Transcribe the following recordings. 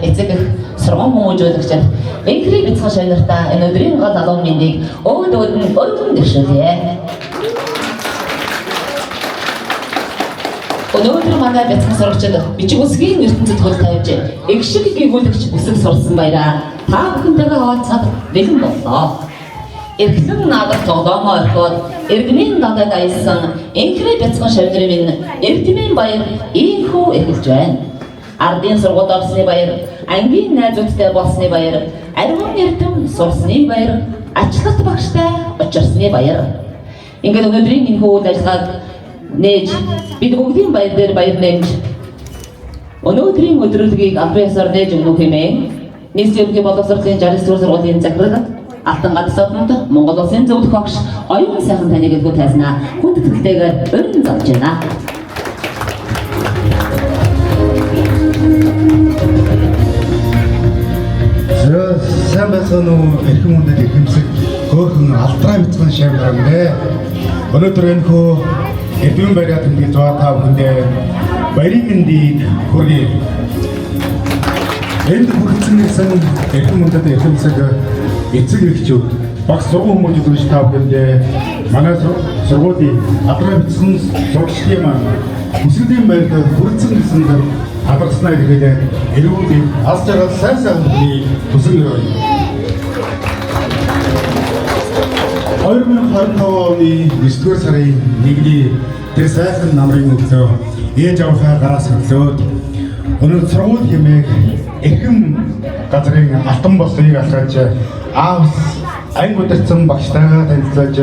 эцэг их сургууль хүмүүжүүлэгчид энхрийг бяцхан шавнартаа энэ өдрийн гол алуун мэндийг өөд өргөн дэвшүүлье. Өнөөдөр манай бяцхан сурагчид бичиг үсгийн ертөнцид хөл тавьж их шиг гүйгүүлэгч үсэг сурсан баяраа та бүхэнтэйгээ хаваацаад бэлэн боллоо. Эрхэм надад тоглоомоо орхиод эргэмийн надад аясан энхрээ бяцхан шавнарын минь эрдэмийн баяр ийхүү эхэлж байна. Ардын сургууль орсны баяр, ангийн найзуудтай болсны баяр, ариун эрдэм сурсны баяр, ачлалт багштай очирсны баяр. Ингээд өнөөдрийн энэ үйл ажиллагааг нээж бид бүгдийн баяр дээр баяр нэмж өнөөдрийн өдрөлгийг албан ёсоор нээж өгнө хэмээн нийслэлийн ерөнхий боловсролын 69 дугаар сургуулийн захирал Алтан гадсаадмууд Монгол Улсын зөвлөх багш оюун сайхан таныг илгүү тайзнаа хүнд итгэлтэйгээр өрн зарж байна. Сайн байцгаана уу эрхэм хүндэт эрхэмсэг хөөхөн алтраа бяцхан шавнараа. Өнөөдөр энэ хөө эдвэн бариад ингээд зоо та бүхэндээ баярын мэндийг хүргэе. Энд хүрсэн гэсэн эрхэм хүндэт эрхэмсэг эцэг эхчүүд багш сургууль хүмүүжүүлэгч та бүхэндээ манай сургуулийн алтраа бяцхан сурагчдын маань хүсэлтийн байранд хүрсэн гэсэн алдарснаа ирэхэд эрүүл алс жаргал сайн хүний хүсэл өрөө. 2025 оны 9-р сарын 1-ний тэр сайхан намрын өглөө ээж аваахаа гараас өглөөд өнөө сургууль хэмээх эрхэм газрын алтан болсыг алхаж аавс анги удирдсан багштайгаа танилцуулж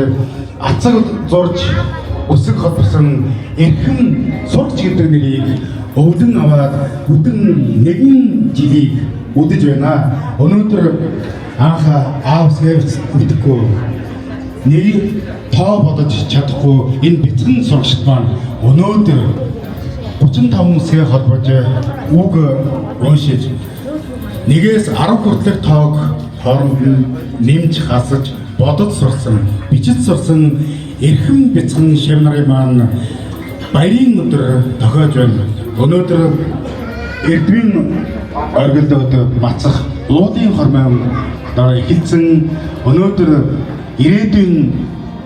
ацаг зурж өсөг холбосон эрхэм сурагч гэдэг нэрийг өвдөн аваад бүдэн нэгэн жилийг үдэж байна. Өнөөдөр анх аавс гэж мэдхгүй нэг тоо бодож чадахгүй энэ бяцхан сурагчид маань өнөөдөр 35 үсгээ холбож үг уншиж нэгээс 10 хүртэлх тоог хооронд нь нэмж хасаж бодож сурсан, бичиж сурсан эрхэм бяцхан шавнарын маань баярын өдөр тохиож байна. Өнөөдөр эрдмийн оргилдод мацах луудын хормой дараа эхэлсэн өнөөдөр ирээдүйн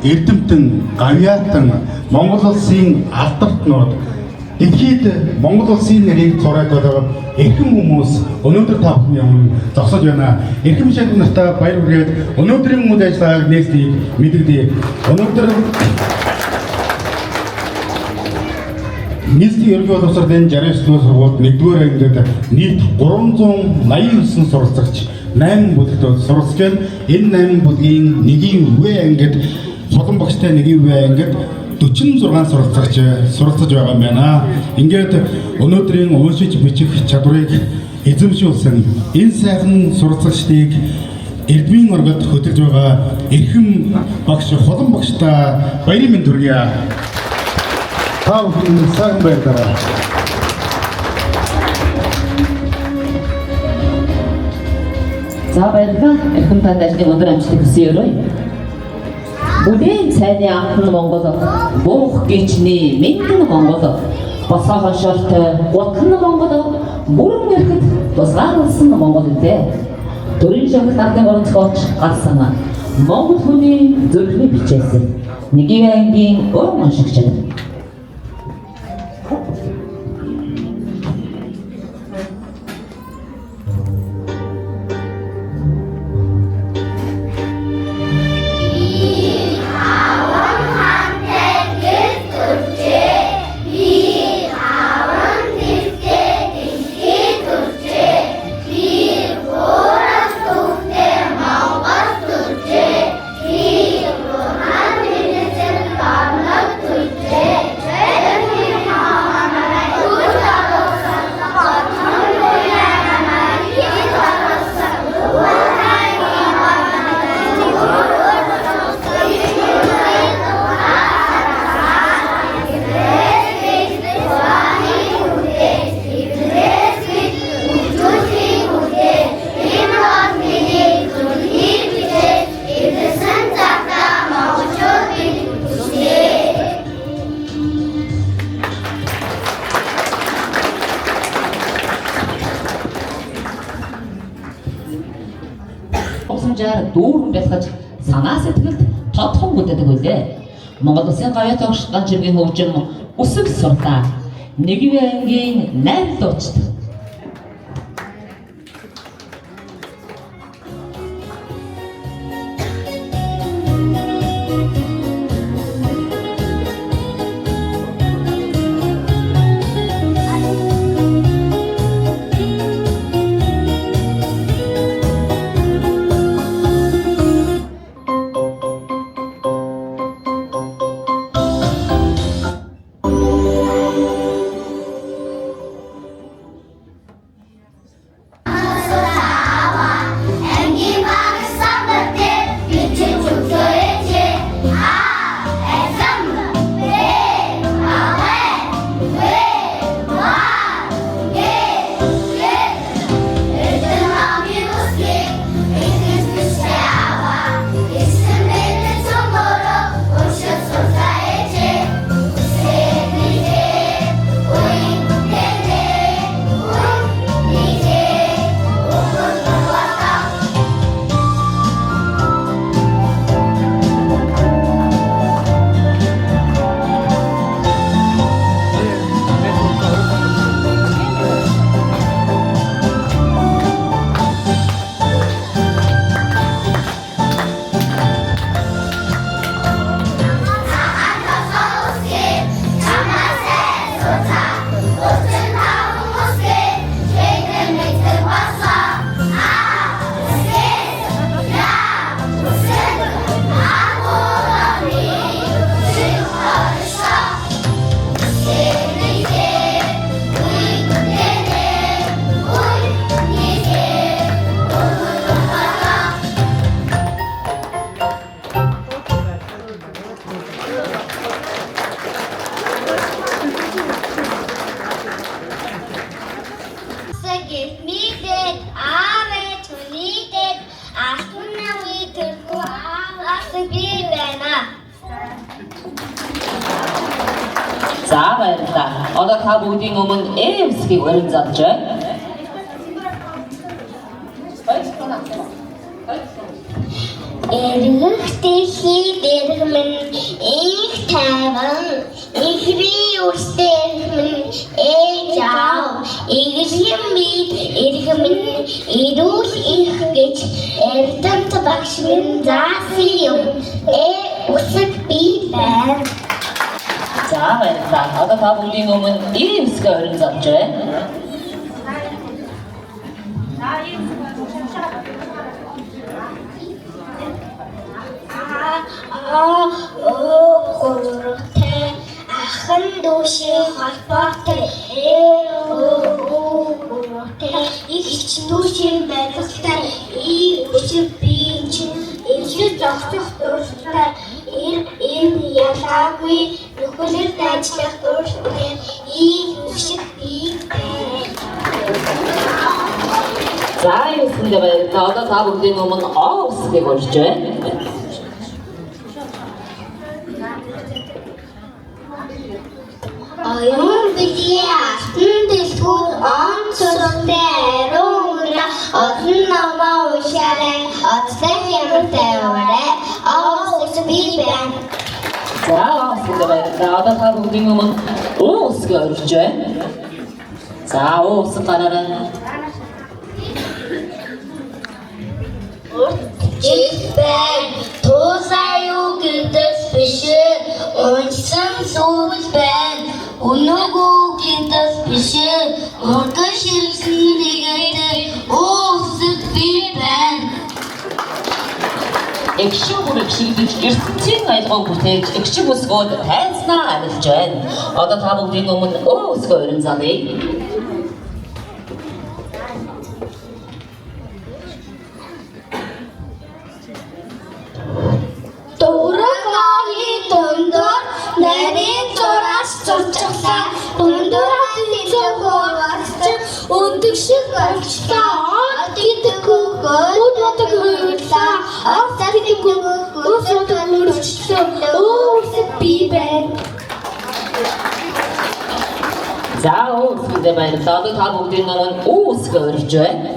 эрдэмтэн гавьяатан Монгол Улсын алдартнууд дэлхийд Монгол Улсын нэрийг зураад байгаа эрхэм хүмүүс өнөөдөр та бүхний өмнө зогсож байна. Эрхэм шавнар нартай баяр хүргээд өнөөдрийн үйл ажиллагааг нээсдгийг мэдэгдэе. Өнөөдөр нийслэлийн ерөнхий боловсролын 69 дугаар сургуульд 1-р ангид нийт 389 суралцагч 8 бүлэгт суралцж байна. Энэ 8 бүлгийн нэгийн үе ангид солон багштай нэгийн үе ангид 46 суралцагч суралцж байгаа юм байна. Ингээд өнөөдрийн уншиж бичих чадварыг эзэмшүүлсэн энэ сайхан суралцагчдыг эрдмийн оргод хөтлж байгаа эрхэм багш холон багштай баярын мэнд хүргье. Та бүхэн сайн байгаад. За баярлалаа. Эрхэм танд ажлын өндөр амжилт хүсье өрөө. Бүдэн цайны анхан Монгол, буух гичний мэндэн Монгол, босоо хоншорт гутхан Монгол, бүрэн эрхэд тусгаарлсан Монгол үдээ. Төрийн шагнал ардын горонцгооч гарсан Монгол хүний зүрхний бичээсэн нэгийн ангийн уран уншигч. Yeah. тусламжаар дүүрэн бэлгэж санаа сэтгэлд тодхон бүтээдэг үлээ. Монгол Улсын гавьяа тогшгон жиргийн хөгжим өсөг суртаа Нэгвийн ангийн найр дуучид. За баярлалаа. Одоо та бүгдийн өмнө ЭМС-ийг өрн зарж байна. Эргэгтэй хийдэрх минь их тайван ихри үстэй минь ээж аав игэрхэн бид эрх минь ирүүл их гэж эрдэмт багш минь заасан юм үсэг би байна. За баярлалаа. Одоо та бүгдийн өмнө ЭМС-ийг өрн зарж байна. Гурвтай ахын дүүшээ холбоотой гурвтай ихч дүүшийн барилгатай өчиг биеийн чинь ижил зогсох дуртай энэ ялаагүй нөхөрлөлд ажиллах дуртай өчиг бие За юусэндээ баярлалаа. Одоо та бүгдийн өмнө ООС-ийг урьж байна. Оюун бидний алтан дэлгүүр онцлогтой ариун өрөө олон номоо уншаарай оцлог ямартай яваарай ООС би байна. За ООС-ийг баярлалаа. Одоо та бүгдийн өмнө ООС-ийг урьж байна. За ООС гараарай. Чихбэн тусаа юу гэдэг биш унсан зүйл байна өнөөгөө гэдэг биш ургаш ирсэн нэгэдэг өөсөд би байна. Экшиг бүрэг шигдэж ертөнцийн аялгыг бүтээж экшиг өсгөөд тайзнаа амьдж байна. Одоо та бүгдийн өмнө ООС-ийг өрн заръя. Нарийн зураас зурцглаа дундуур хэлэг хурцч өдөг шиг болчлаа одгийдэггүй өдөг хөвлөө автадэггүй өдөг хөрчлөө өөсөд би байна. За өөсөндөө баярлалаа. Одоо та бүгдийн өмнө өөсгөө өрж байна.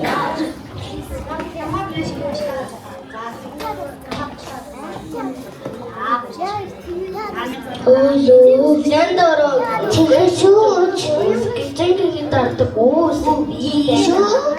Өлөө лэндороо чигшүүч гитэн дардаг уус шүү.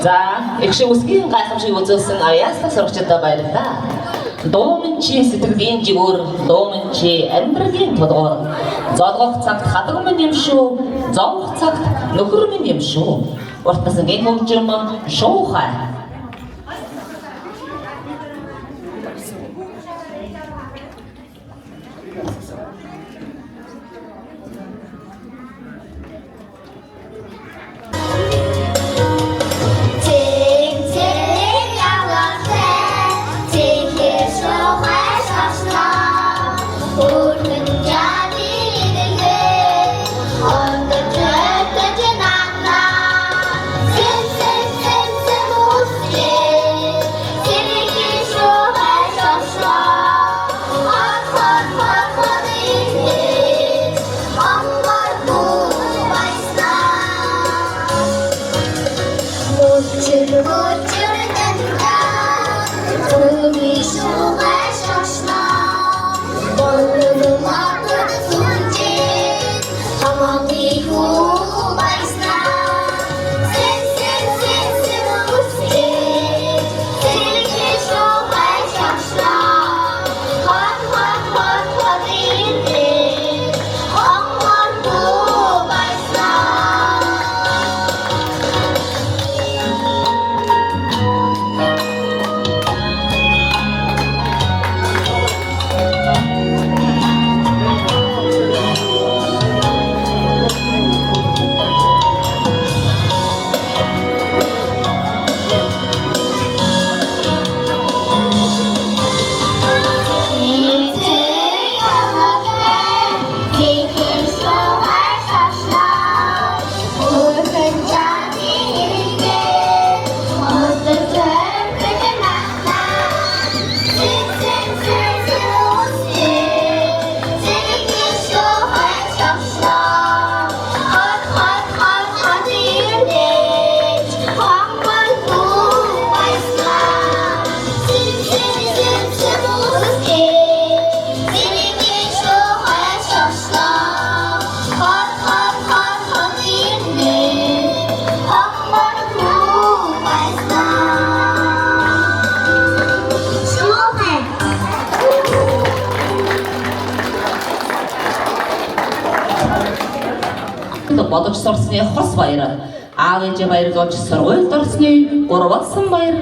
За, их шиг үсгийн гайхамшиг үзүүлсэн аяастай сурагчдаа баярлалаа. Дууменчийн сэтгэлийн жигүүр, дууменчийн амьдралын тулгуур. Золгох цагт хадаг минь юм шүү, зовох цагт нөхөр минь юм шүү. Уртасан гин хөгжим шуухай. бодож сурсны хос баяр. Аав ээжээ баярлуулж сургуульд орсны гурвалсан баяр.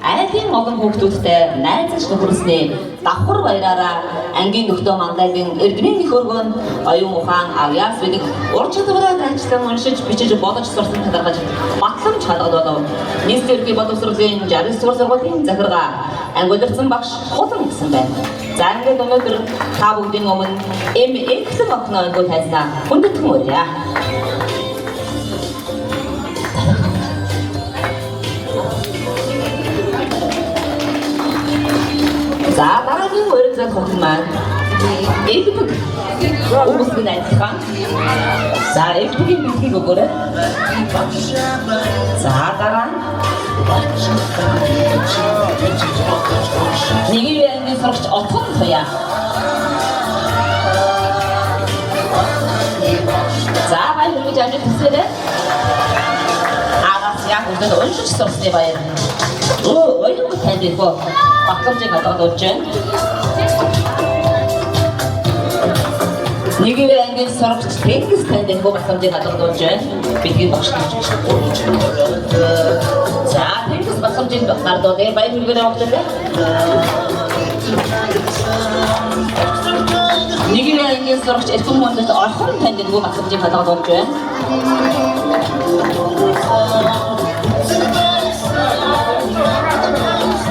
Айлын олон хүүхдүүдтэй найзаж нөхөрснээ давхар баяраараа ангийн нөхдөө мандагийн эрдмийн их өргөнд оюун ухаан авьяас бидик ур чадвараа дайчлан уншиж бичиж бодож сурсан талархаж батлан чадгалаа. Нийслэлийн боловсролын 69 дугаар сургуулийн захиргаа ангилсан багш хулан гэсэн байна. За ингээд өнөөдөр та бүгдийн өмнө эхлэн огноо ангил хайснаа хүндэтгэн өрье. За дараагийн өргөзөл хөхн маань элбэг хүмүүсийн найзхан. За элбэгийн бэлгийг өгөөрэй. За дараа нэгэн сурагч отхон туяа. За баяр гэж ажил хийсээрэй. Агаас яг өдөр уншиж сурсны баяр. Оюун танд ирбо багтамжийг олгож байна. Нэгэн ангийн сурагч Тэнгис танд ирбо багтамжийг олгож байна. Бидний багш гэж. За Тэнгис багтамжийг гардуулъя. Баяр хүргэе өгдөө. Нэгэн ангийн сурагч Эрдэнэ мөндөд орхон танд ирбо багтамжийг олгож байна.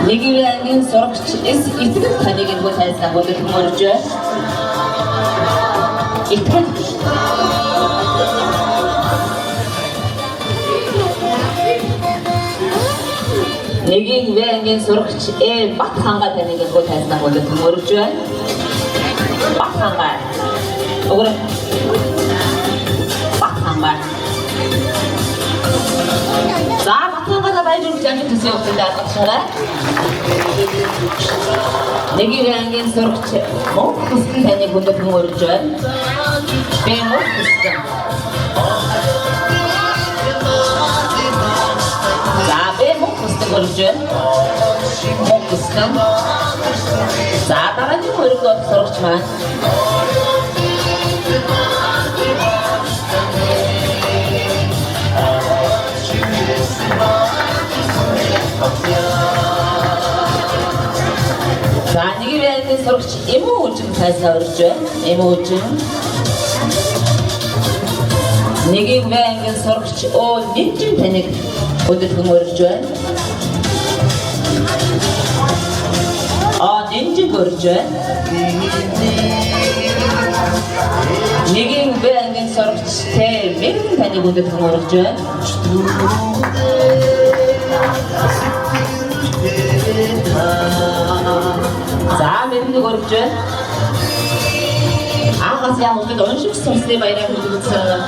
Нэгэн ангийн сурагч итгэл таныг иргүү тайлсан бүлэг мөрж итгэл нэгэн ангийн сурагч бат ханга таныг иргүү тайлсан бүлэг мөрж бат ханга өгөр бат ханга За батлангада баярлуулж амжилт хүсье өгсөн даатгачаарай. Нэгийн ангийн сурагч мөн хүссэн таны хүндэт хүмүүрж байна. Би мөн хүссэн. За би мөн хүссэн хүрж байна. Мөн хүссэн. За дараагийн өргөд сурагч маань. За нэгийн ангийн сурагч эмүү үжин тайсаа өрж байна. Эмүү үжин. Нэгийн ангийн сурагч нинжин таныг хүндэт хүмүүрж байна. Нинжин өрж байна. Нэгийн ангийн сурагч мэрэгэн таныг хүндэт хүмүүрж байна. За мэрэгэн өрж байна. Ангаас явуулдаг унших сурсны баяраар хүлээсэн.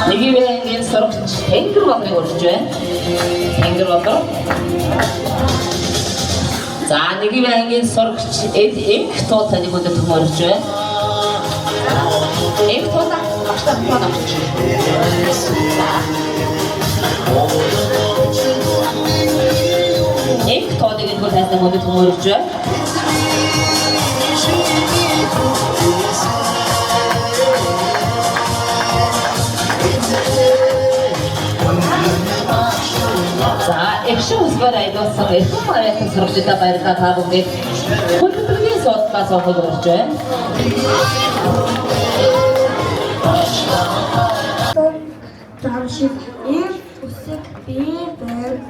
Нэгийн ангийн сурагч Тэнгэр Бадрыг өрж байна. Тэнгэр Бадар. За нэгийн ангийн сурагч Энх Туу таныг хүндэт хүмүүрж байна. Энх Туу багштай хамт Энх Туудаг энэ тайсан хүндэт хүмүүрж байна. За экшн үсгээр айлуулсан эрхэм баяртай сурагчдаа баярлалаа та бүхэнд. Хүндэтгэлийн судалгаа сонгож орж байна. Замшиг үсэг бий байна.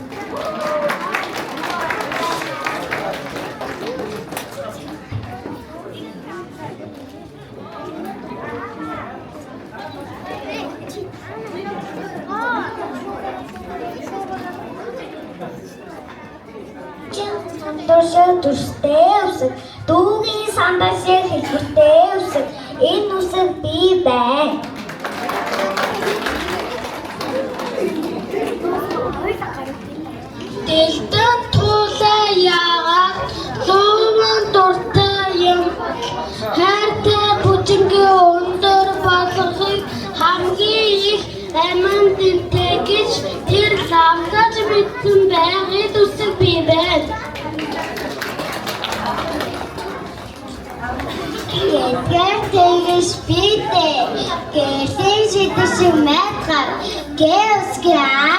Сандашаа төстэй үсэг, дүүгийн сандашаа хэлбэртэй үсэг, энэ үсэг бий байна. Дэлтэн тулаа яагаад лууман дуртай юм. Хайртай бүжингийн өндөр болгохыг хамгийн их аманд тэгж тэр лавтаж мэдсэн байгаад үсэг бий байна. Гэр тэгэж бийтэй гэрсэн шидэшин мэтгар гэсгээ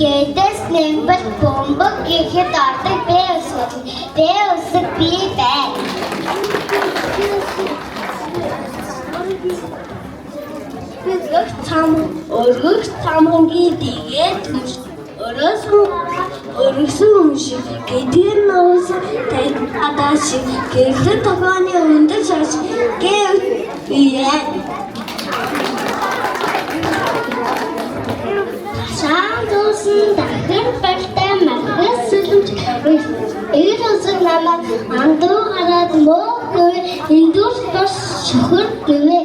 гэдэс нэмбэл бомбог гэхэд ордог бэусэг бий байна. Өргөх цамхангийн тэгээд өргөсөн өмшиг гэдгээр нөөс адаш гэрлэн тогооны өндөр шаш гэв бие. Шаан дуусан дахин барьтай махас сүлэмж эгэр усаг намайг андуу гараад мөөгүй эндүүр бас шөхөр гэвэ.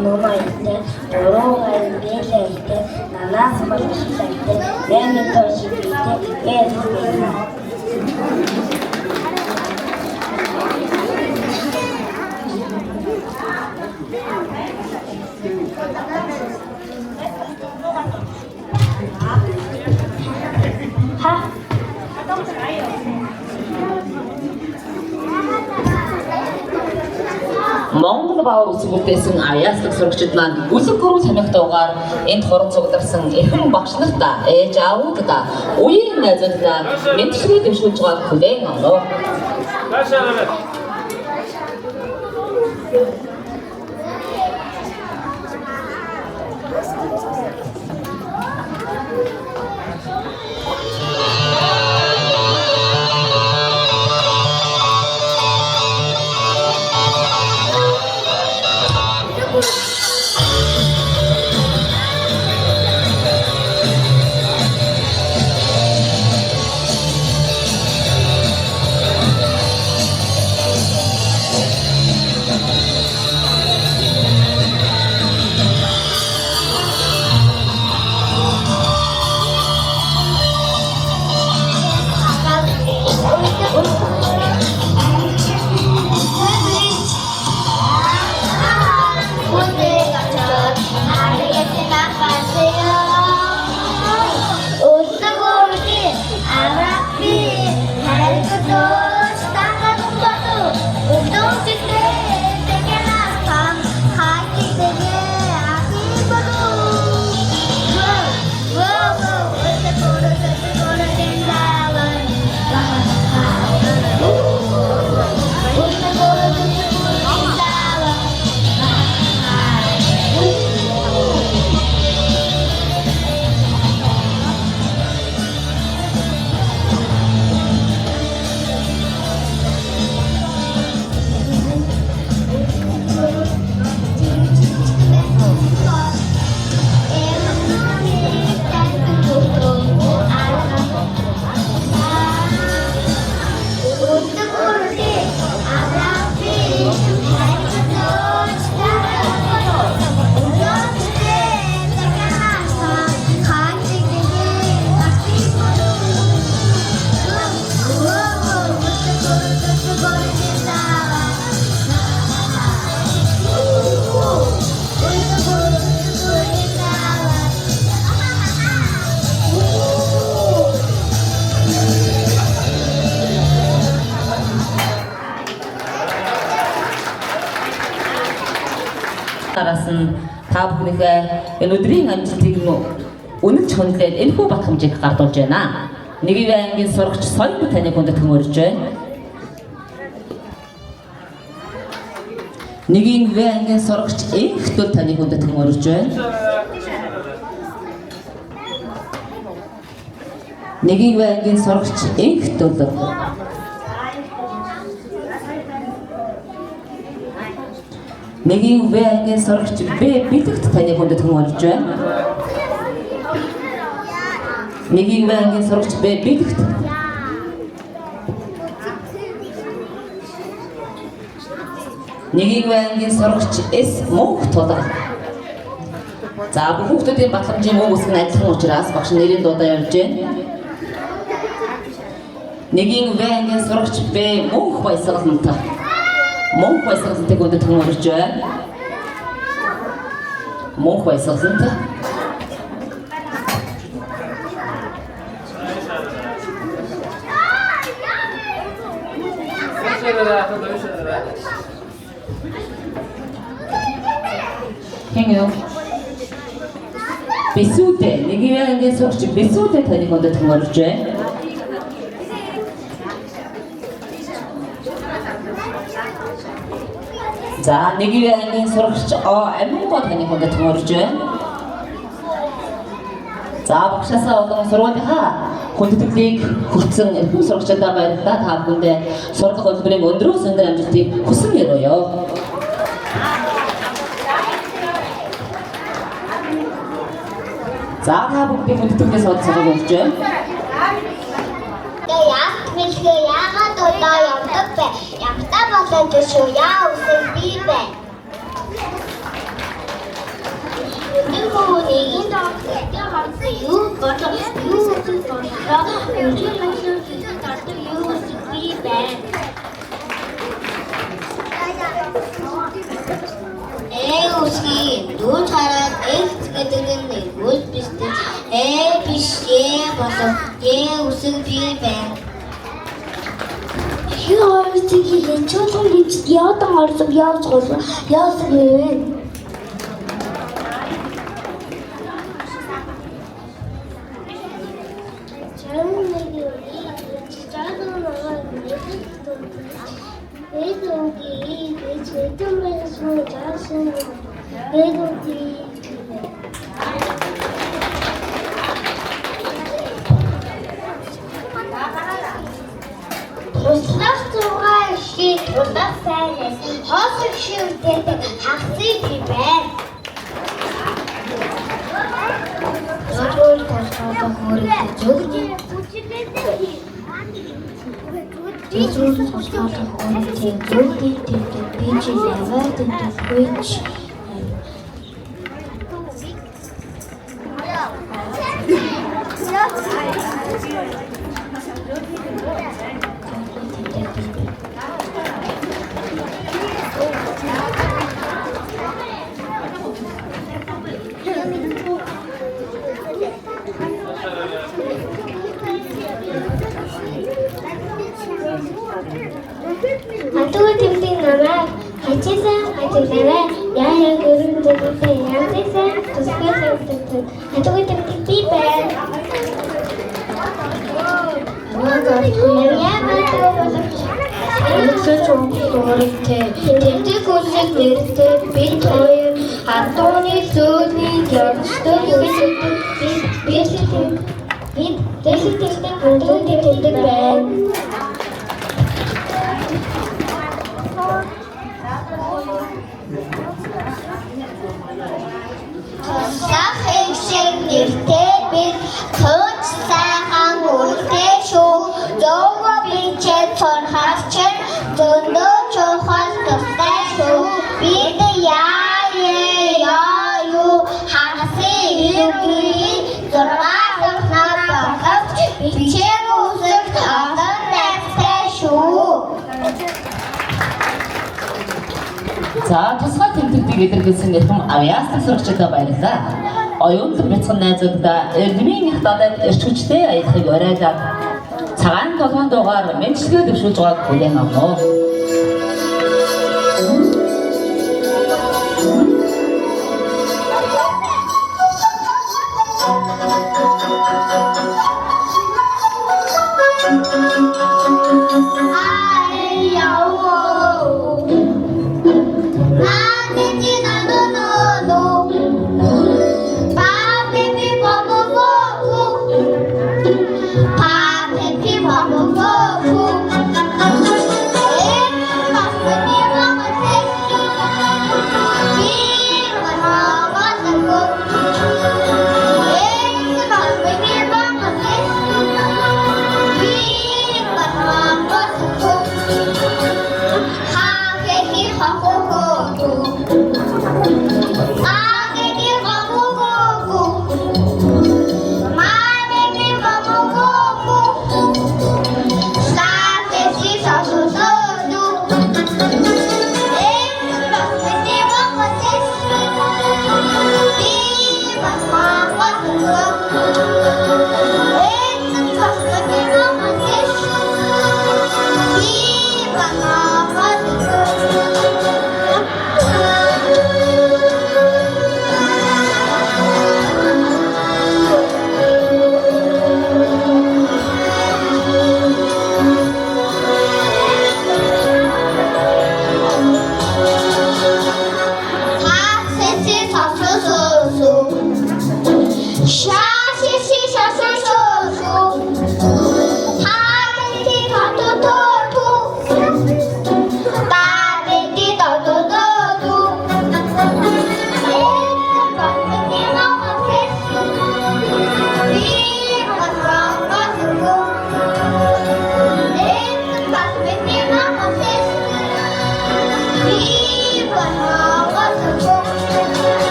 Номайтай дөрөв билээтэй нанаас болчихлээ. Нэмэн тошигтэй бэлээ. Монгол баавар үсэг бүтээсэн аяаслаг сурагчид маань үсэг гурван сонирхтойгоор энд хорон цугдарсан эрхэм багш нартай ээж аавуудаа үеийн найзуудаа мэдлэгээ дэвшүүлж байгааг хүлээн авав. Араас нь та бүхнийхээ энэ өдрийн амжилтыг үнэн чөнлээд энэхүү бат хэмжээг гардуулж байна. Нэгэн ангийн сурагч соёл таныг хүндэт хөмөрж байна. Нэгэн ангийн сурагч энхтөл таныг хүндэт хөмөрж байна. Нэгэн ангийн сурагч энхтөл Нэгэн ангийн сурагч бэлэгт таныг хүндэт хөмөрж байна. Нэгэн ангийн сурагч бэлэгт Нэгэн ангийн сурагч эс мөнх тулга. За бүх хүүхдүүдийн батламжийн мөн үсэг нь адилхан учраас багш нэрийн дуудаа явж байна. Нэгэн ангийн сурагч мөнх баясгалантай. Мөнх баясгалантайг хүндэт хөмөрж байна. Мөнх баясгалантай. Хэнгөө. Бисүүдэ нэгэн ангийн сурагч бисүүдэ таныг хүндэт хөмөрж байна. За нэгэн ангийн сурагч амингаа таныг хүндэт хөмөрж байна. За багшаасаа болон сургуулийнхаа хүндэтгэлийг хүртсэн эрхэм сурагчдаа баярлалаа. Та бүхэндээ сургах хөтөлбөрийн өндрөөс өндөр амжилтыг хүсэн өрөөё. За та бүхэн хүндэтгэлээс олцсон болж байна. Яах мэлгээ яагаад удаа явдаг бэ? Явтаа болоод шүү яа үсэн би бэ? Нэгэн даа юу бодлоо юу үсэн бодлоо өндөр өсөж татдаг юу үсэн би бэ? Үсгийн дүү хараад X гэдэг нь үс бистэй биш болов үсэг би байна. Юу үсэг юм чөлөө гэж яадан орсон яаж голоо яас вэ? Туслах зугаа шиг тулах сайнаас хоосог шивдээд хагцыг би байна. Зөвхөн тасгал хөрөг зөвхөн Тэзүүр тусгал хөрөг зөвхөн би чи яваад тэгвч Хатуу тэмдэг намайг хачээсэн ажиглаарай. Яа гөрөнд зөвхөн янзсан тусгай тавьдаг. Хатуу тэмдэг би байна. Эцэг чөмсөртэй тэмдэг үсэг нэртэй бид хоёр хатууны зөөнийг явуулдаг үсэг бид дэхтэй хатуу тэмдэг байна. Сах их нэртэй бид тууч сайхан үлдээ шүү. Зөөгөө бичээ цонхаач зөндөө чухал тустай шүү. Бид яа юу хасын юугийн зураг тавьж бичээ үсэг тавьсан найстай шүү. За тусгай тэмдэгтийг илэрхийлсэн эрхэм авиасны сурагчдаа баярлалаа. Оюутан бяцхан найзуудаа эрдмийн их далайд эрч хүчтэй аялахыг уриалаад цагаан толгойн дуугаар мэдлэгээ дэвшүүлж байгааг хүлээн авах.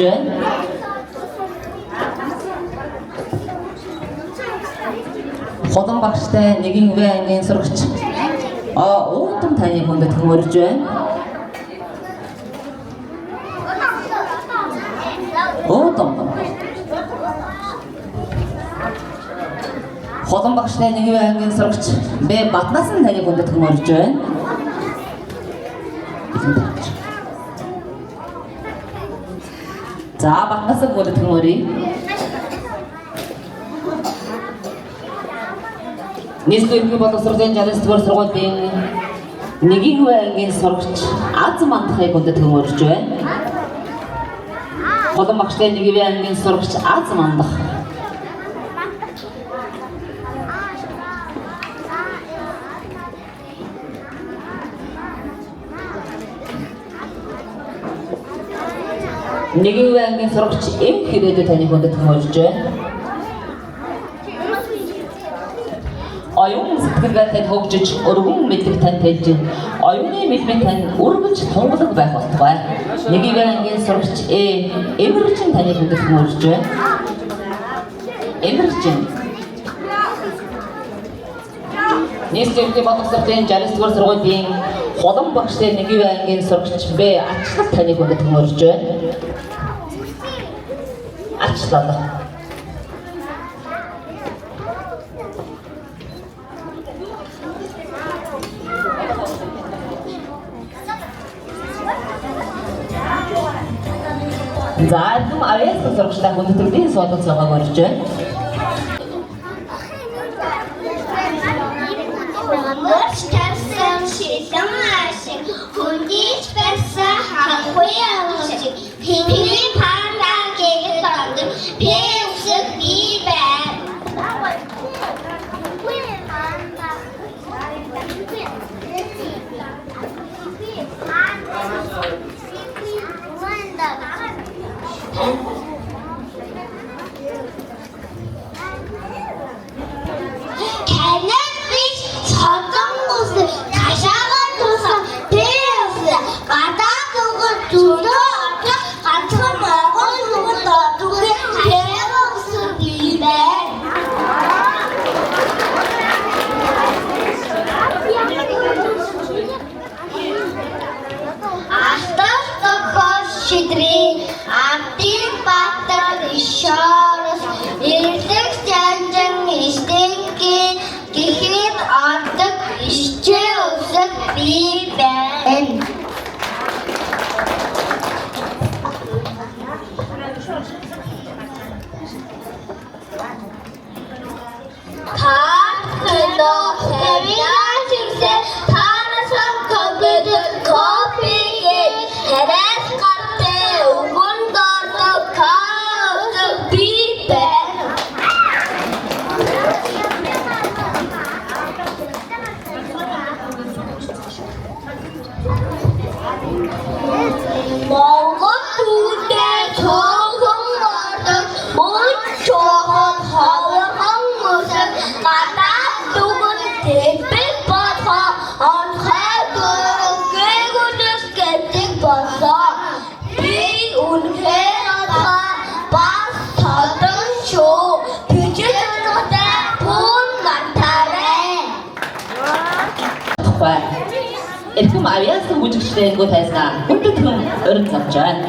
байна. Холон багштай нэгэн үе ангийн сурагч уудам таны хүндэд хөмөрж байна. Уудам. Холон багштай нэгэн үе ангийн сурагч Б Батнасан таны хүндэд хөмөрж байна. За Батнасан хүндэд хөмөрье. Нийслэлийн боловсролын 69-р сургуулийн нэгэн үе ангийн сурагч Аз Мандахыг хүндэд хөмөрж байна. Холон багштай нэгэн үе ангийн сурагч Аз Мандах. Нэгэн үе ангийн сурагч Эм Хэрээдэ таны хүндэд хөмөрж байна. Оюун сэтгэлгээ тань хөгжиж, өргөн мэдлэг тань тэлж, оюуны мэдлэг тань өргөж тунгалаг байх болтугай. Нэгэн үе ангийн сурагч Эмэрчин таны хүндэд хөмөрж байна. Эмэрчин. Нийслэлийн боловсролын 69-р сургуулийн холон багштай нэгэн үе ангийн сурагч Б Ачлал таны хүндэд хөмөрж байна. Ачлал. За эдгээр авьяас сурагчтай хүндэтгэлийн сургалт цогцолгоог орж байна. Мөрч тавсан шилэн ашиг хүндийч байсан ханхуй авшиг тэнгэрийн панда гэхэд амдаг би үсэг би байна. Танад биш цодон ус ташаагаар тусан тэрс гадаа дугуй зүрөө отох ганцхан Монгол хүмүүс дуудгүй тэрс би байна. Астас тохож шидрий амтын батар ишорос ирлэг жанжан истэнгийн гэхэд ондог ишчээ өсөг би байна. Та хөлөө хэвяаш ирсэ танасан компьютер копигээд хараас гартай өгөн дордог каусаг би байна. Монгол түүтэй цохон ордог мөн чохон хаврхан мөсөг гадаа дүгэн тэпэг бодхоо онхай гээгүнэс гэдэг болоо. Би үнхээр одоо бас тодон шүү. Бичиж онохтой пүн мантарай. Эдгээр авьяас бүжигчтэй энгүү тайснаа хүндэд хөм өрн завж байна.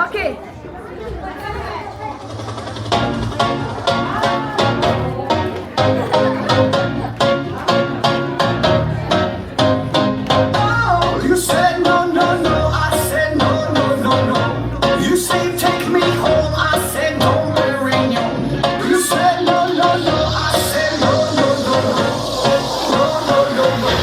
Okay. You said no, no, no. I said no, no, no, no. You say take me home. I said no, Marignon. You said no, no, no. I said no, no, no, no. No, no, no, no.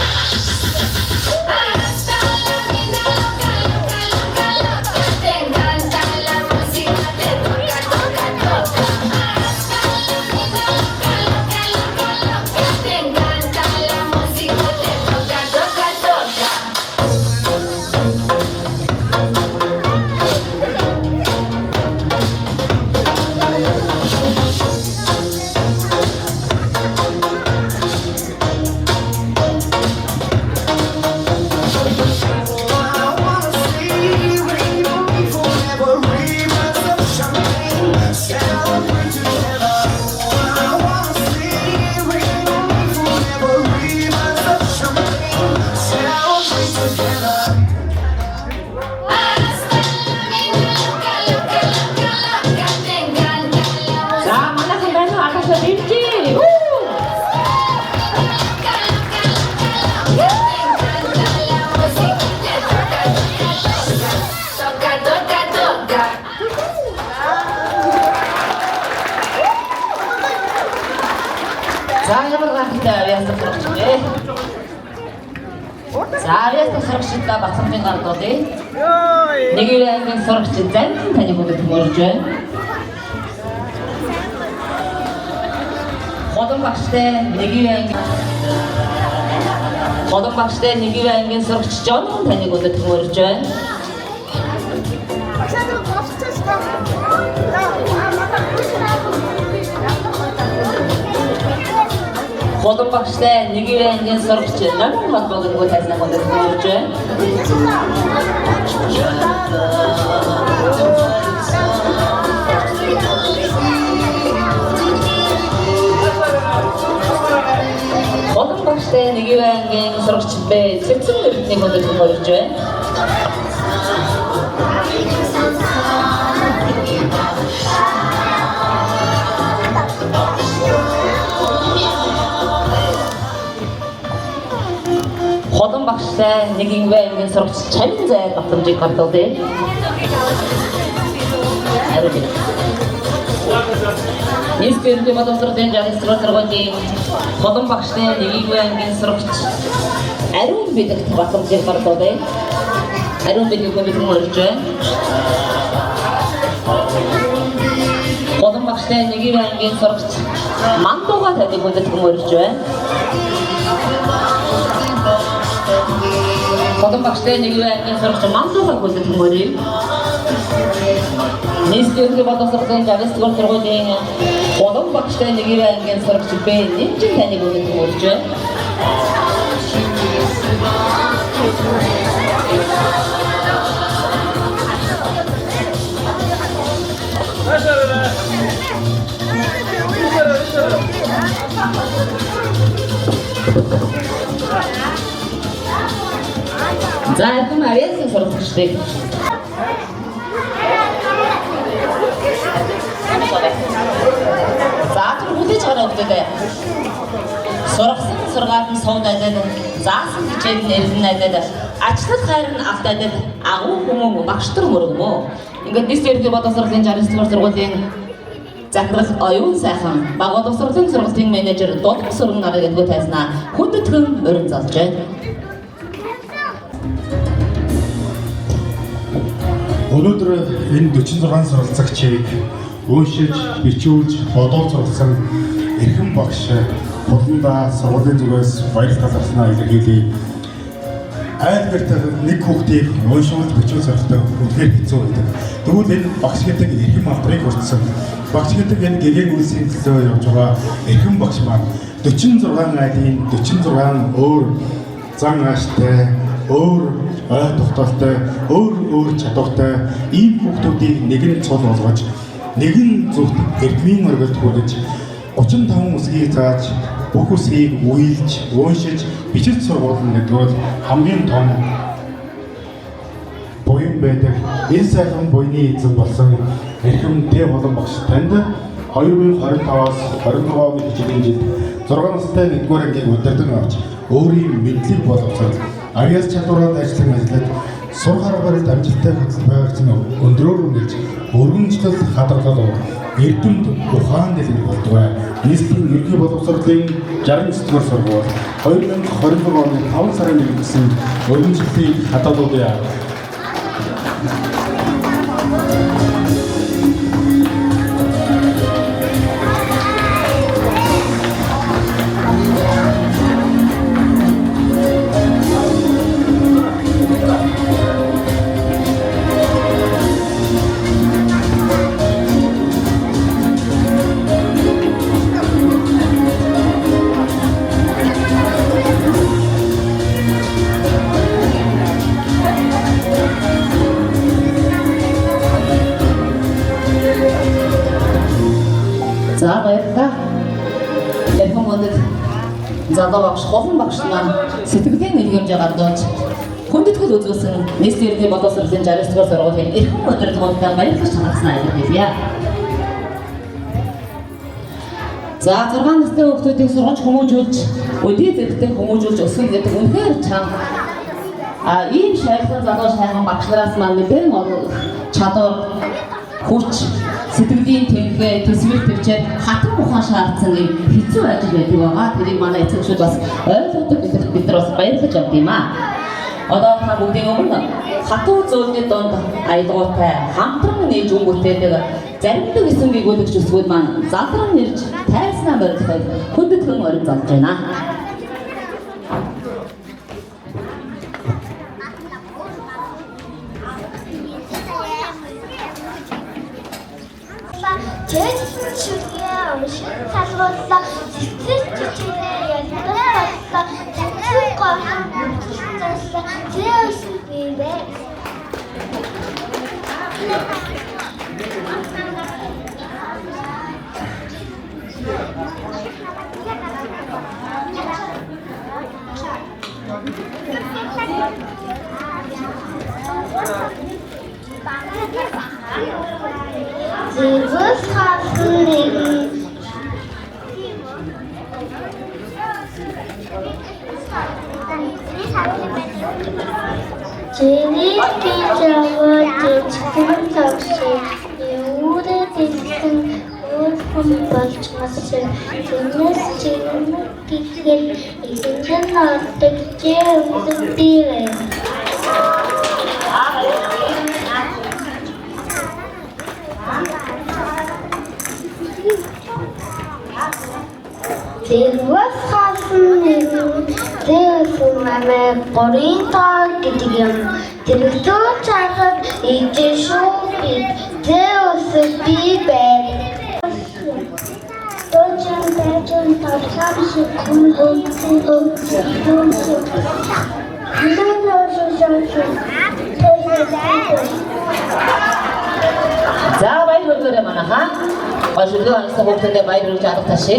Авиас сурагчдаа батламжийн гардуудыг нэг ангын сурагч зан таны бүгд томорж байна. Ходон багштай нэг ангын сурагч Жон таны бүгд томорж байна. Ходон багштай нэг ангын сурагч Намын холбоогийн бүгд хайснаа бүгд томорж байна. Ходон багштай нэг ангын сурагч Б цэцэн нэртний бүгд томорж байна. Ходон багштай нэг ангын сурагч Чамин зай батламжийг гардуулъя. Нийслэлийн боловсролын жаргалын ходон багштай нэг ангын сурагч Ариун бидэгт батламжийг гардуулъя. Ариун бидэг бүгд томорж байна. Ходон багштай нэг ангын сурагч Мандууга таны бүгд томорж байна. Ходон багштай нэг ангын сурагч Мандууга бүгд томоръё. Нийслэлийн боловсролын жаргалын сургуулийн ходон багштай нэг ангын сурагч Б нэмжин таны бүгд томорж байна. За хэвэн авиасын сурагчдыг за тэр хүлээж гараа өгдөө. Сургасан сургаалт нь сууд адад заасан хичээл нэрнэ адад ачлал хайр нь алт адад агуу хүмүүн багштар мөргөмөө. Ингээд нийслэлийн боловсролын жаргалын сургуулийн захирал оюун сайхан баг боловсролын сургуулийн менежер Дулбар Сүрэн нарыг эдгүү тайзнаа хүндэтгэн өрн залж байна. Өнөөдөр энэ 46 суралцагчийг уушиж, бичүүлж, бодуулж сургасан эрхэм багш Буландаа сургуулийн зүгээс баяр талархнаа илэрхийлье. Айл гэрт нэг хүүхдийг уушуулж бичүүлж сурахтаа үнэхээр хэцүү байдаг. Тэгвэл энэ багш гэдэг эрхэм алдрыг хүртсэн. Багш гэдэг энэ гэгээн үйлсийн төлөө явж байгаа эрхэм багш маань 46 айлын 46 өөр зан ааштай, өөр ой тогтоолтой, өөр чадвартай ийм хүүхдүүдийг нэгэн цол болгож, нэгэн зүгт эрдмийн оргилд хүргэж 35 үсгийг зааж, бүх үсгийг үйлж, уушиж, бичиж сургуулна гэдэг бол хамгийн том буян байдаг. Энэ сайхан буйны эзэн болсон эрхэм Т болон багш танд 2025-аас 26 оны хичээлийн жилд 6 настай 1-р ангийн удирдан авч өөрийн мэдлэг боловсрол авиас чадвараар ажиллаж сурах аргаар амжилттай хөдөлгөөн өндрөөр үнэлж өргөнжлөл хадгалал эрдэмт ухаан дэлгэр болдгоо. Нийслэлийн ерөнхий боловсролын 69-р сургууль 2021 оны 5 сарын 1-нд гэсэн өргөнжлөлийг хадгалуулъя. За баярлалаа. Эрхэм хүндэт залуу багш ходон багш маань сэтгэлийн нэргэмжээ гардуулж хүндэтгэл үзүүлсэн нийслэлийн боловсролын жаргалын сургуулийн эрхэм удирдлагуудаа баярлаж чанарснаа илэрхийлье. За 6 настай хүүхдүүдийг сургаж хүмүүжүүлж, өдий зэрэгтэй хүмүүжүүлж өсгөх гэдэг үнэхээр чанга. Ийм шаардлага залуу шайхан багшлараас маань нэгэн чадвар, хүч, сэтгэлийн тэнхээ, төсвөл төвчээр хатан ухаан шаардсан юм хэцүү ажил байдаг байгаа. Тэрийг манай эцэгчүүд бас ойлгодог гэдэгт бид нар бас баярлаж авд юм аа. Одоо та бүгдийн өмнө хатуу зөөлний донд аялгаутай хамтран нээж өнгөтэйдэг заримдаг эсэм гүйгүүлэгч өсгүүд маань залран нэрж тайснаа морилохыг хүндэтгэн орон залж байна. 살로서 지치치치네 연습했어 자축과 진짜서 제어수비네 Borita gidiyorum. Direktör çağırıp iyice şofik. Zeus'u biber. Doçan derken tarzan şıkkın За баярлалаа манайхаа. Бажуулга анхсан хүүхдүүдэд баярлуулж алгатааши.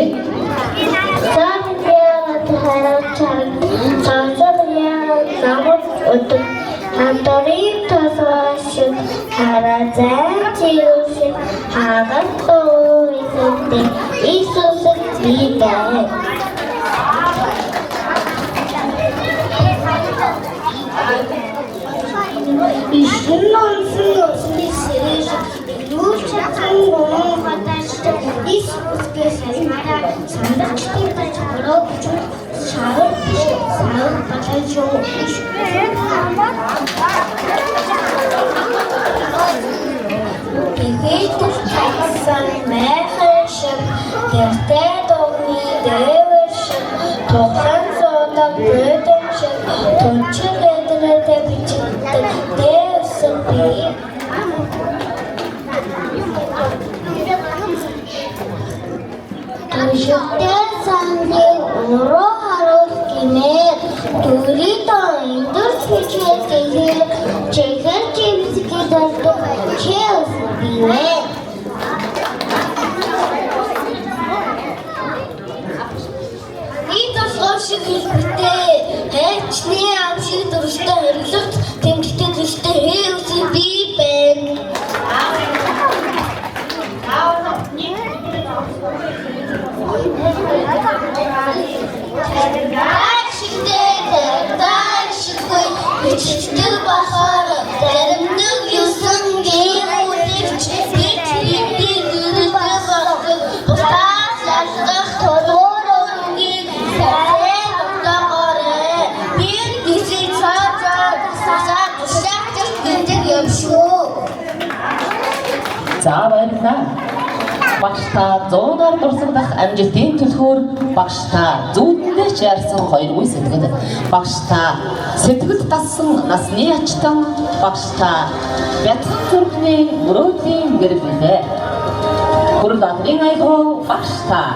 За баярлалаа. Багштай 100-аар дурсагдах амжилтын төлхөөр багштай зүүдэндээ ч яарсан хоёргүй сэтгэл. Багштай сэтгэл тассан насны ачтан багштай бяцхан зүрхний мөрөөдлийн гэрэлтэй. Хүрэл амрын аялгау багштай.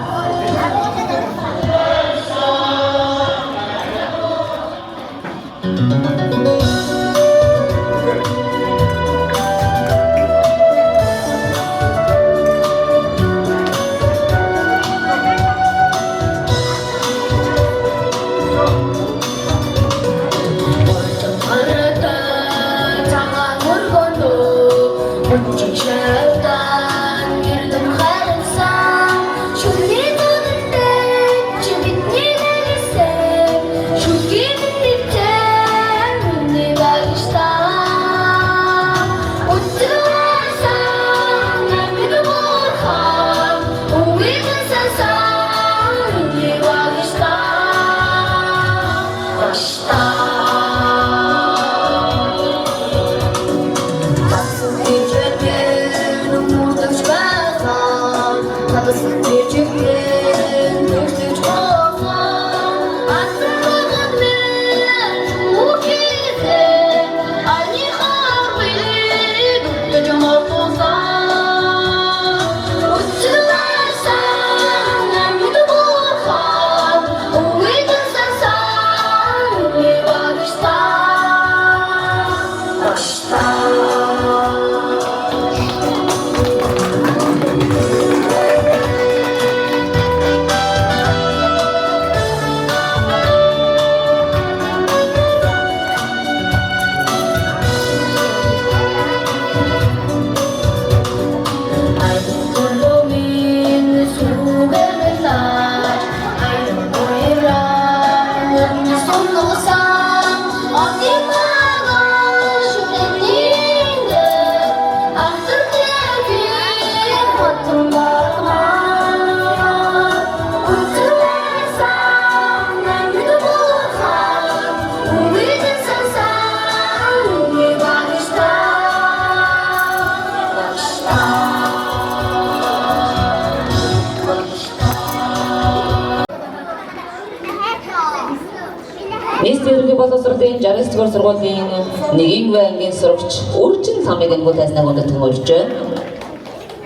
ерөнхий боловсролын 69 дугаар сургуулийн 1-ийн В ангийн сурагч Үржин самыг ангуул тайснаа хүндэт тэмүүлж байна.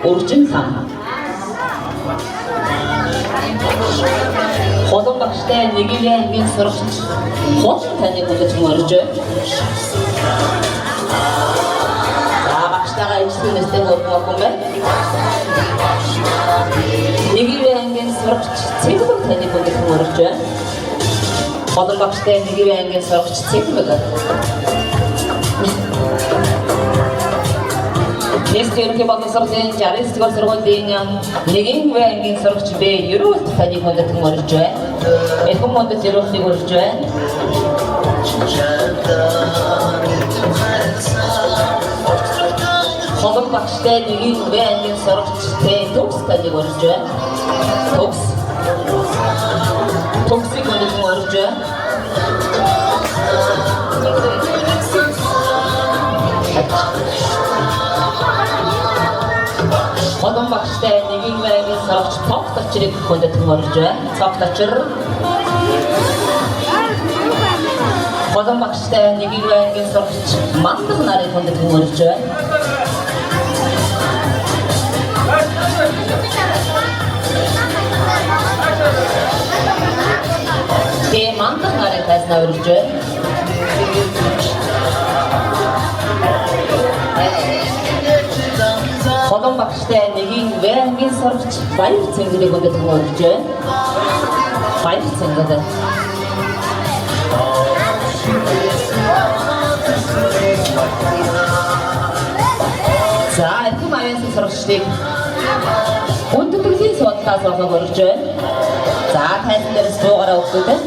Үржин сам. Холон багштай 1-ийн В ангийн сурагч Холон таныг хүндэт тэмүүлж байна. За багштайгаа ижлэн нэстэй хөрмөхгүй байна. 1-ийн В ангийн сурагч Цэгбэг таныг хүндэт тэмүүлж байна. Холон багштай 1-ийн В ангийн сурагч Цэгбэг. Нэст ерөнхий боловсролын 69 дугаар сургуулийн 1-ийн В ангийн сурагч Б. Ерөөлт таныг хүндэт тэмүүлж байна. Эхүн хүндэт ерөөлтийг хүргэж байна. Холон багштай 1-ийн В ангийн сурагч Т. Төгс таныг хүргэж байна. Төгсийг хүндэт тэмүүлж байна. Холон багштай 1-ийн В ангийн сурагч Цогточрыг хүндэт тэмүүлж байна. Цогточр. Холон багштай 1-ийн В ангийн сурагч Мандах нарыг хүндэт тэмүүлж байна. Тэ Мандах нарыг тайснаа өргөж байна. Холон багштай 1-ийн В ангийн сурагч Баяр Цэнгэрийг хүндэт тэмүүлж байна. Баяр Цэнгэр. За Эрхэм аясын сурагчдыг хүндэтгэлийн судлаас олгож өргөж байна. За тайсан дээрээс дуугараа өгдөг байна.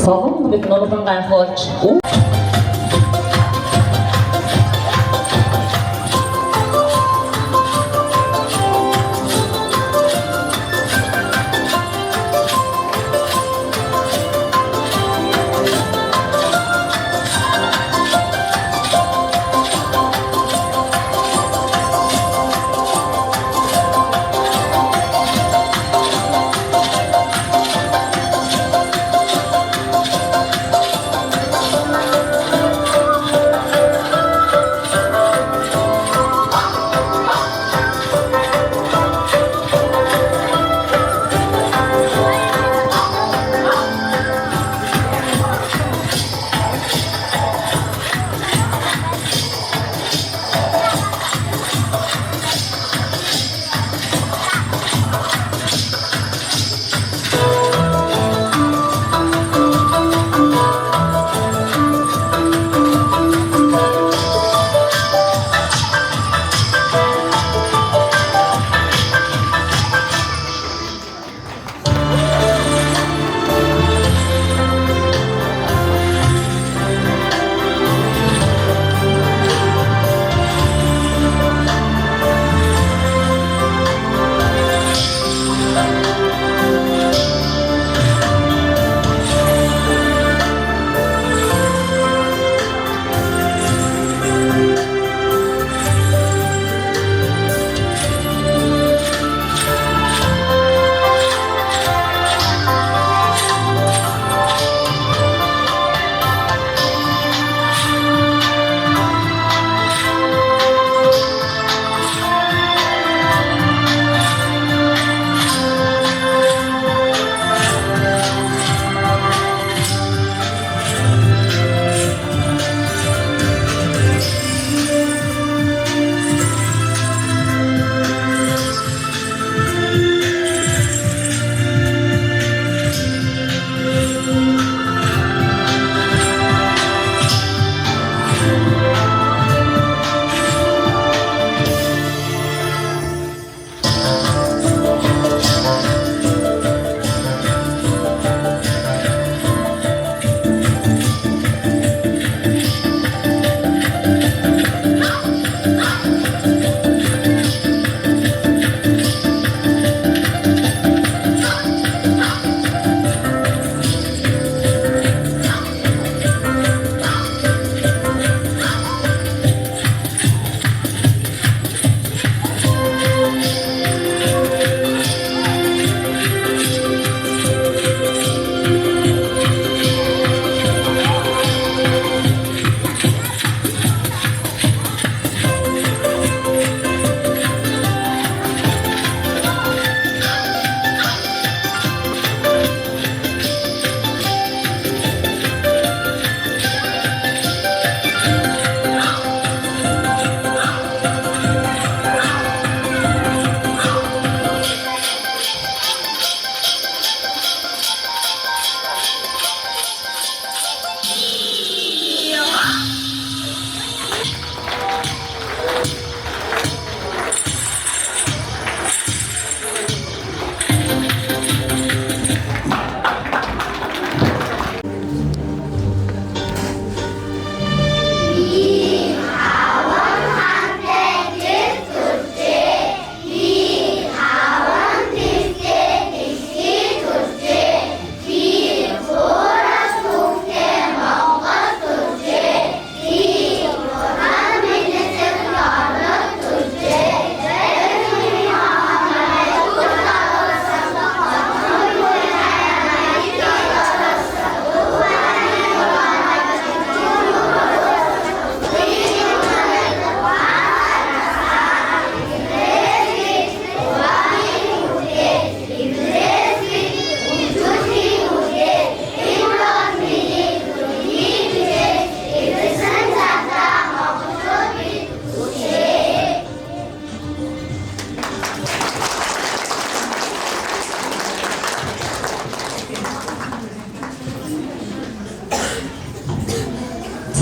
Солон бид нурган гайхуулж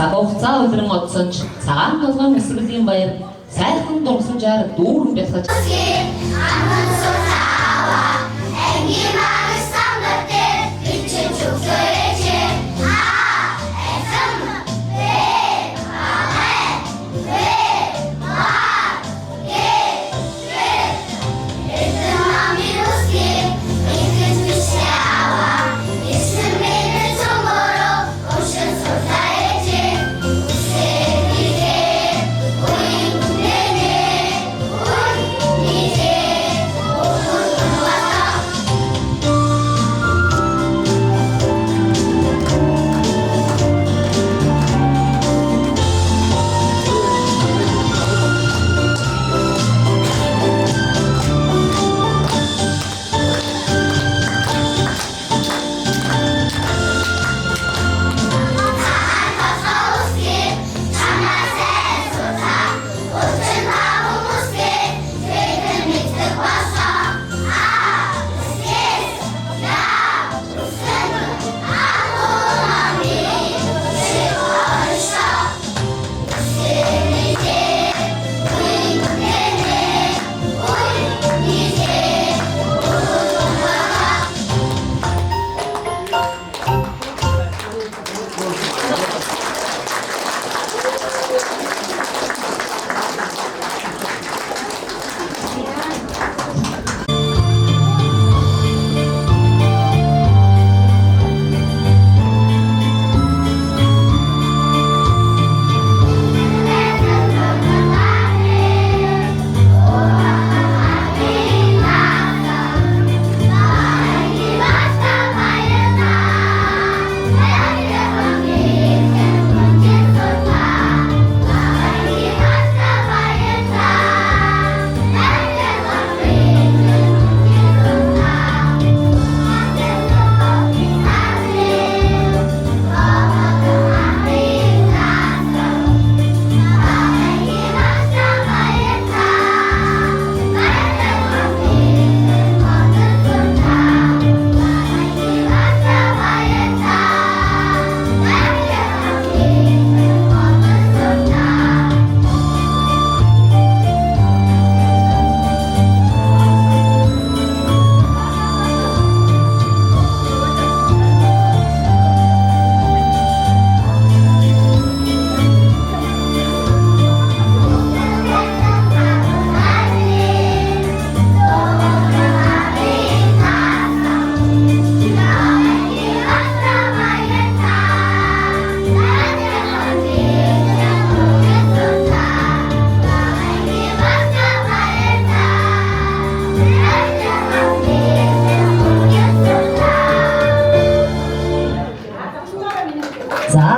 цаг хугацаа үлрэн одсон ч цагаан толгойн эсрэлийн баяр сайхан дурсамжаар дүүрэн бясгаж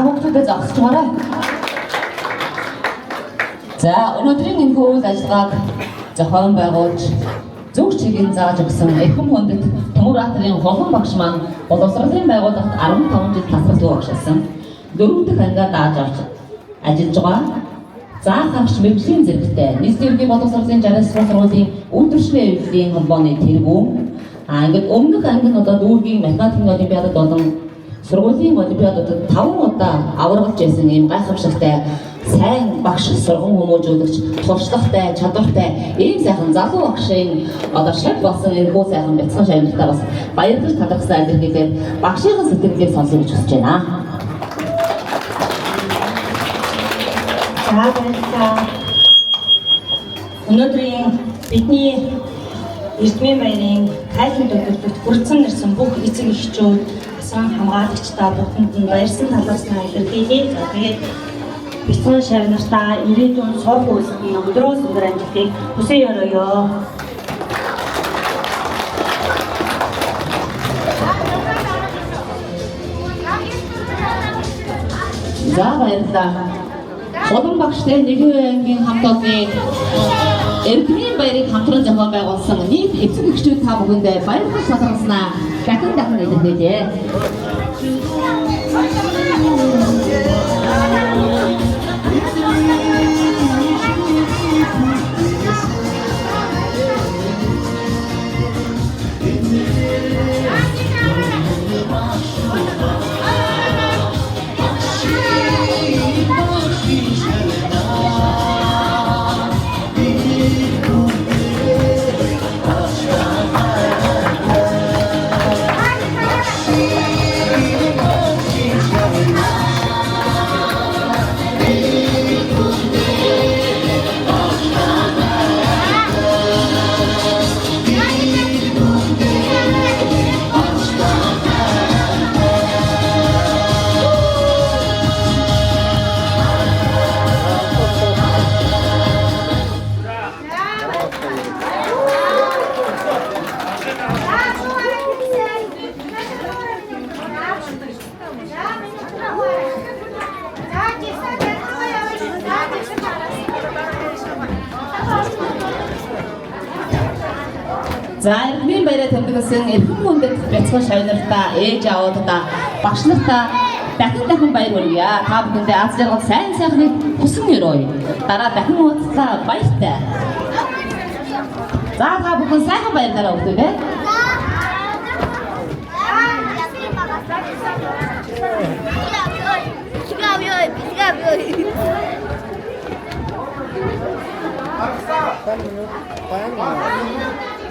хүүхдүүдэд зогсчмаарай. За өнөөдрийн энэ хөвөл ажиллагааг зохион байгуулж зөв чиглэн зааж өгсөн Эрхэм хүндэт Төмөрбаатарын Холбон багш маань боловсролын байгууллагт 15 жил тасралтгүй багшилсан. 4 дахь ангиа дааж авч ажиллаж байгаа. Заах авч мэргэжлийн зэрэгтэй нийт ерөнхий боловсролын 60 сургуулийн үр дүншлийн эвлэлийн холбооны тэргүүн ингээд өмнөх ангийн одоо дүүргийн математикийн олимпиадад болон сургуулийн олимпиадуудад 5 удаа аваргалж байсан ийм гайхамшигтай сайн багш сургууль хүмүүжүүлэгч туршлагатай чадвартай ийм сайхан залуу багшийн одоо шав болсон энэ хөө сайхан бяцхан шавнартаа бас баярлаж талархсан илэрхийлээд багшийн сэтгэлийг сонсох гэж хүсэж байна. Өнөөдрийн бидний Эрдмийн баярын тайлбар төвлөрөлт хүрсэн ирсэн бүх эцэг эхчүүд, асан хамгаалагчдаа бүхэнд нь баярсан талархснаа илэрхийлье. За тэгээд бяцхан шавнартаа ирээдүйн сурах үйлсийн өдрөөс өдөр амжилтыг хүсье өрөөё. За баярлалаа. Холбон багштай нэгэн ангийн хамт олонны Эрдмийн баярыг хамтран зохион байгуулсан нийт эцэг эхчүүд та бүхэндээ баярлалаа талархснаа дахин илэрхийлье. За эрхмийн баяраа тэмдэглэсэн эрхэм хүндэт бяцхан шавнартаа ээж аавуудаа багш нартаа дахин баяр хүргье. Та бүхэндээ аз жаргал сайн сайхны хүсэн өрөөе. Дараа дахин уулзлаа баяртай. За та бүхэн сайхан баярлалаа өгдөө бэ. Sigaw yun.